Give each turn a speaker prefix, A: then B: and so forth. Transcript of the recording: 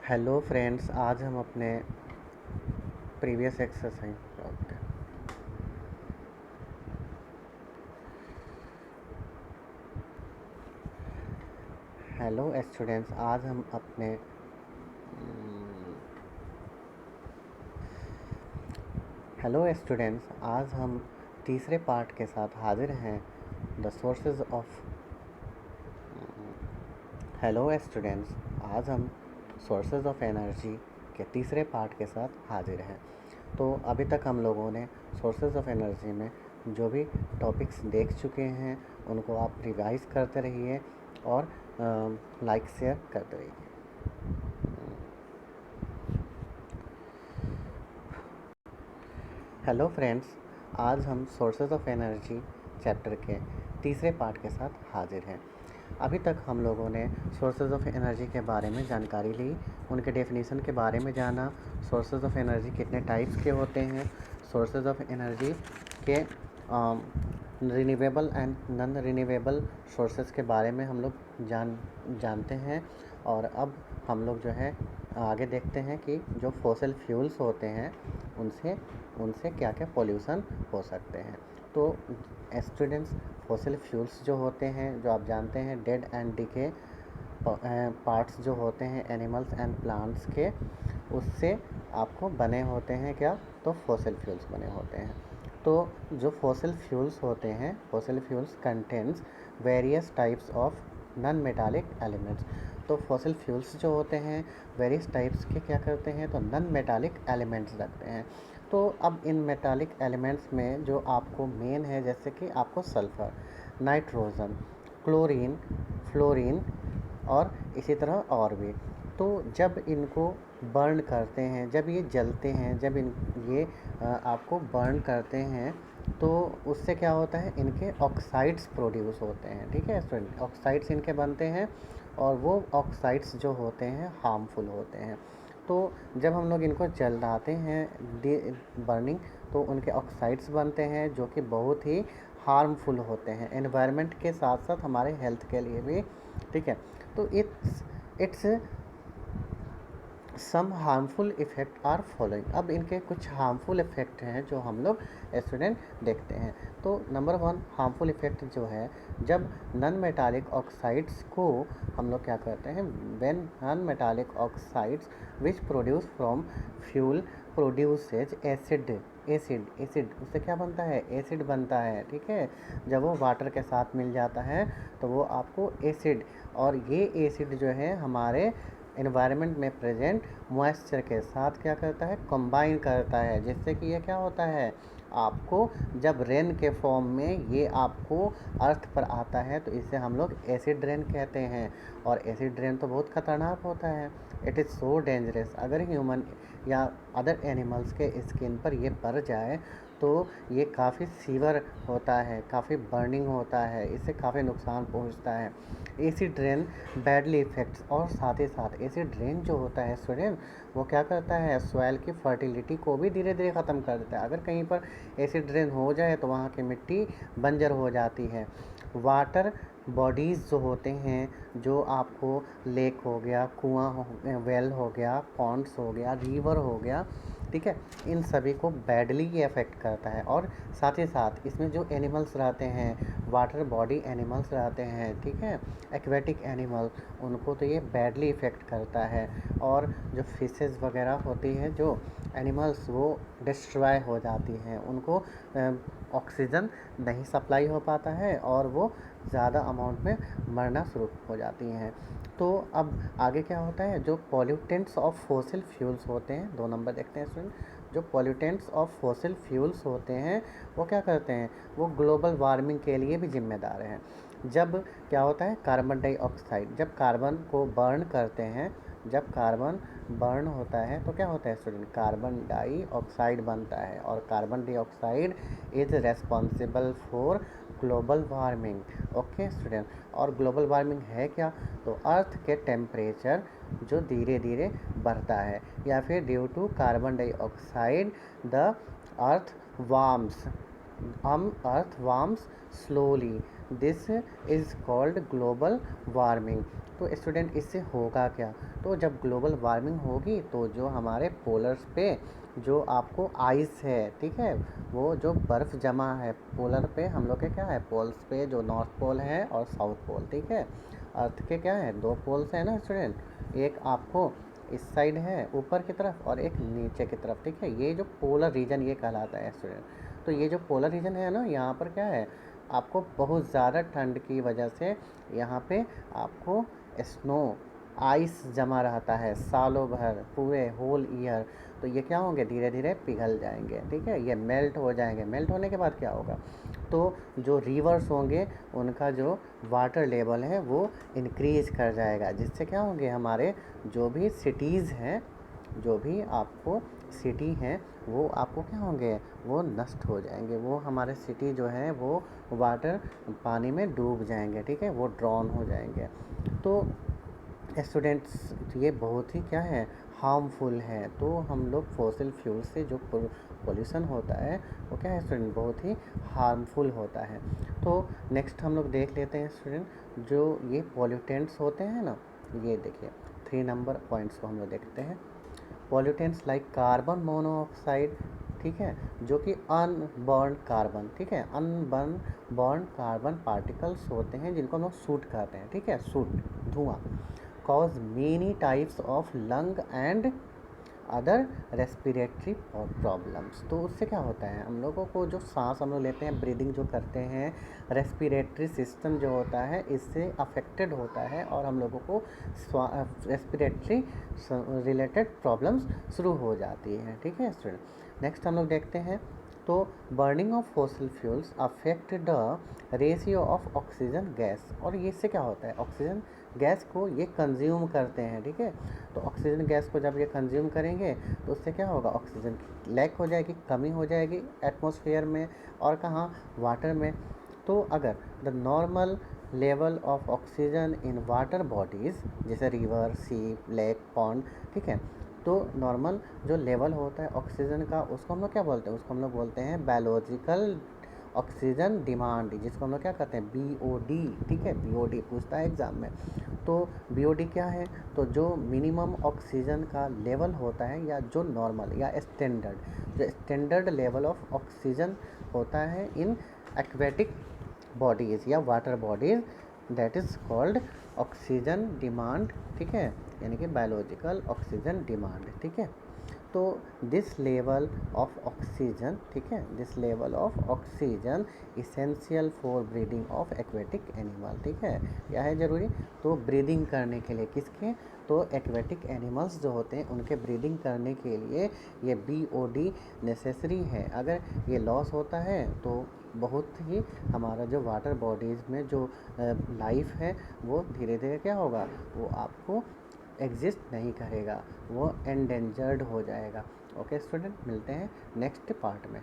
A: Hello friends, आज हम अपने previous exercise okay. Hello students, आज हम अपने हेलो स्टूडेंट्स, आज हम तीसरे पार्ट के साथ हाजिर हैं। The sources of hello students, आज हम सोर्सेज ऑफ एनर्जी के तीसरे पार्ट के साथ हाजिर हैं। तो अभी तक हम लोगों ने सोर्सेज ऑफ एनर्जी में जो भी टॉपिक्स देख चुके हैं उनको आप रिवाइज करते रहिए और लाइक शेयर करते रहिए। हेलो फ्रेंड्स, आज हम सोर्सेज ऑफ एनर्जी चैप्टर के तीसरे पार्ट के साथ हाजिर हैं। अभी तक हम लोगों ने सोर्सेज ऑफ एनर्जी के बारे में जानकारी ली, उनके डेफिनेशन के बारे में जाना, सोर्सेज ऑफ एनर्जी कितने टाइप्स के होते हैं, सोर्सेज ऑफ एनर्जी के renewable and non renewable sources के बारे में हम लोग जानते हैं। और अब हम लोग जो है आगे देखते हैं कि जो फॉसिल फ्यूल्स होते हैं उनसे उनसे क्या क्या पॉल्यूशन हो सकते हैं। तो स्टूडेंट्स, फॉसिल फ्यूल्स जो होते हैं, जो आप जानते हैं डेड एंड डिके पार्ट्स जो होते हैं एनिमल्स एंड प्लांट्स के, उससे आपको बने होते हैं क्या, तो फॉसिल फ्यूल्स बने होते हैं। तो जो फॉसिल फ्यूल्स होते हैं, fossil fuels contains various types of non metallic elements. तो फॉसिल फ्यूल्स जो होते हैं वेरियस टाइप्स के क्या करते हैं, तो नॉन मेटालिक एलिमेंट्स रखते हैं। तो अब इन मेटालिक एलिमेंट्स में जो आपको मेन है, जैसे कि आपको सल्फ़र, नाइट्रोजन, क्लोरीन, फ्लोरीन और इसी तरह और भी। तो जब इनको बर्न करते हैं, जब ये जलते हैं, जब ये आपको बर्न करते हैं, तो उससे क्या होता है, इनके ऑक्साइड्स प्रोड्यूस होते हैं। ठीक है स्टूडेंट, ऑक्साइड्स इनके बनते हैं और वो ऑक्साइड्स जो होते हैं हार्मफुल होते हैं। तो जब हम लोग इनको जलाते हैं बर्निंग, तो उनके ऑक्साइड्स बनते हैं जो कि बहुत ही हार्मफुल होते हैं एनवायरनमेंट के साथ साथ हमारे हेल्थ के लिए भी। ठीक है, तो its some harmful effect are following. अब इनके कुछ हार्मफुल इफ़ेक्ट हैं जो हम लोग स्टूडेंट देखते हैं। तो नंबर 1 हार्मफुल इफ़ेक्ट जो है, जब नॉन मेटालिक ऑक्साइड्स को हम लोग क्या करते हैं, when non metallic oxides which produce from fuel produces acid उससे क्या बनता है, एसिड बनता है। ठीक है, जब वो वाटर के साथ मिल जाता है तो वो आपको एसिड, और ये एसिड जो है हमारे एनवायरनमेंट में प्रेजेंट मॉइस्चर के साथ क्या करता है, कंबाइन करता है, जिससे कि ये क्या होता है, आपको जब रेन के फॉर्म में ये आपको अर्थ पर आता है तो इसे हम लोग एसिड रेन कहते हैं। और एसिड रेन तो बहुत ख़तरनाक होता है, इट इज़ सो डेंजरस। अगर ह्यूमन या अदर एनिमल्स के स्किन पर ये पड़ जाए तो ये काफ़ी सीवर होता है, काफ़ी बर्निंग होता है, इससे काफ़ी नुकसान पहुंचता है। एसिड रेन बैडली इफ़ेक्ट्स, और साथ ही साथ एसिड रेन जो होता है स्टूडेंट, वो क्या करता है, सॉइल की फर्टिलिटी को भी धीरे धीरे ख़त्म कर देता है। अगर कहीं पर एसिड रेन हो जाए तो वहाँ की मिट्टी बंजर हो जाती है। वाटर बॉडीज़ जो होते हैं, जो आपको लेक हो गया, कुआं हो, वेल हो गया, पॉन्ड्स हो गया, रिवर हो गया, ठीक है, इन सभी को बैडली ये अफेक्ट करता है। और साथ ही साथ इसमें जो एनिमल्स रहते हैं, वाटर बॉडी एनिमल्स रहते हैं, ठीक है, एक्वेटिक एनिमल, उनको तो ये बैडली इफ़ेक्ट करता है। और जो फिशेस वगैरह होती हैं, जो एनिमल्स, वो डिस्ट्रॉय हो जाती हैं, उनको ऑक्सीजन नहीं सप्लाई हो पाता है और वो ज़्यादा अमाउंट में मरना शुरू हो जाती हैं। तो अब आगे क्या होता है, जो पॉल्यूटेंट्स ऑफ फॉसिल फ्यूल्स होते हैं, 2 नंबर देखते हैं स्टूडेंट। जो पॉल्यूटेंट्स ऑफ फॉसिल फ्यूल्स होते हैं वो क्या करते हैं, वो ग्लोबल वार्मिंग के लिए भी जिम्मेदार हैं। जब क्या होता है, कार्बन डाइऑक्साइड, जब कार्बन को बर्न करते हैं, जब कार्बन बर्न होता है तो क्या होता है स्टूडेंट, कार्बन डाइऑक्साइड बनता है, और carbon dioxide is responsible for global warming. Okay student, और ग्लोबल वार्मिंग है क्या, तो अर्थ के टेम्परेचर जो धीरे धीरे बढ़ता है, या फिर due to carbon dioxide the earth warms earth warms slowly, this is called global warming. तो स्टूडेंट इससे होगा क्या? तो जब ग्लोबल वार्मिंग होगी तो जो हमारे पोलर्स पे जो आपको आइस है, ठीक है, वो जो बर्फ़ जमा है पोलर पे, हम लोग के क्या है पोल्स पे, जो नॉर्थ पोल है और साउथ पोल, ठीक है। अर्थ के क्या है 2 पोल्स हैं ना स्टूडेंट, एक आपको इस साइड है ऊपर की तरफ और एक नीचे की तरफ, ठीक है। ये जो पोलर रीजन ये कहलाता है स्टूडेंट। तो ये जो पोलर रीजन है ना, यहाँ पर क्या है आपको बहुत ज़्यादा ठंड की वजह से यहाँ पे आपको स्नो आइस जमा रहता है सालों भर, पूरे होल ईयर। तो ये क्या होंगे धीरे धीरे पिघल जाएंगे, ठीक है, ये मेल्ट हो जाएंगे। मेल्ट होने के बाद क्या होगा, तो जो रिवर्स होंगे उनका जो वाटर लेवल है वो इंक्रीज कर जाएगा, जिससे क्या होंगे हमारे जो भी सिटीज़ हैं, जो भी आपको सिटी हैं, वो आपको क्या होंगे वो नष्ट हो जाएंगे। वो हमारे सिटी जो है वो वाटर पानी में डूब जाएंगे, ठीक है, वो ड्रॉन हो जाएंगे। तो स्टूडेंट्स ये बहुत ही क्या है हार्मफुल है। तो हम लोग फॉसिल फ्यूल से जो पोल्यूशन होता है वो क्या है स्टूडेंट बहुत ही हार्मफुल होता है। तो नेक्स्ट हम लोग देख लेते हैं स्टूडेंट, जो ये पॉल्यूटेंट्स होते हैं ना, ये देखिए 3 नंबर पॉइंट्स को हम लोग देखते हैं। पॉल्यूटेंट्स लाइक कार्बन मोनोऑक्साइड, ठीक है, जो कि अनबर्न कार्बन, ठीक है, अनबर्न कार्बन पार्टिकल्स होते हैं जिनको हम लोग सूट कहते हैं, ठीक है, सूट धुआं, cause many types of lung and other respiratory problems. तो उससे क्या होता है हम लोगों को जो सांस हम लोग लेते हैं, ब्रीदिंग जो करते हैं, रेस्पिरेटरी सिस्टम जो होता है इससे अफेक्टेड होता है और हम लोगों को रेस्पिरेटरी रिलेटेड प्रॉब्लम्स शुरू हो जाती हैं, ठीक है स्टूडेंट। नेक्स्ट हम लोग देखते हैं, तो burning of fossil fuels affect the ratio of oxygen gas. और ये इससे क्या होता है ऑक्सीजन गैस को ये कंज्यूम करते हैं, ठीक है। तो ऑक्सीजन गैस को जब ये कंज्यूम करेंगे तो उससे क्या होगा ऑक्सीजन की लैक हो जाएगी, कमी हो जाएगी एटमॉस्फेयर में और कहाँ वाटर में। तो अगर the normal level of oxygen in water bodies जैसे रिवर, सी, लेक, पॉन्ड, ठीक है, तो नॉर्मल जो लेवल होता है ऑक्सीजन का उसको हम लोग क्या बोलते हैं, उसको हम लोग बोलते हैं बायोलॉजिकल ऑक्सीजन डिमांड, जिसको हम लोग क्या कहते हैं BOD, ठीक है, BOD पूछता है एग्ज़ाम में। तो BOD क्या है, तो जो मिनिमम ऑक्सीजन का लेवल होता है या जो नॉर्मल या स्टैंडर्ड, जो स्टैंडर्ड लेवल ऑफ ऑक्सीजन होता है इन एक्वेटिक बॉडीज़ या water bodies, that is called oxygen demand, ठीक है, यानी कि बायोलॉजिकल ऑक्सीजन डिमांड, ठीक है। तो दिस लेवल ऑफ ऑक्सीजन, ठीक है, this level of oxygen essential for breathing of aquatic animal, ठीक है, क्या है ज़रूरी, तो ब्रीदिंग करने के लिए किसके, तो एक्वेटिक एनिमल्स जो होते हैं उनके ब्रीदिंग करने के लिए ये BOD नेसेसरी है। अगर ये लॉस होता है तो बहुत ही हमारा जो वाटर बॉडीज़ में जो लाइफ है वो धीरे धीरे क्या होगा, वो आपको एग्जिस्ट नहीं करेगा, वो एंडेंजर्ड हो जाएगा। ओके स्टूडेंट, मिलते हैं नेक्स्ट पार्ट में।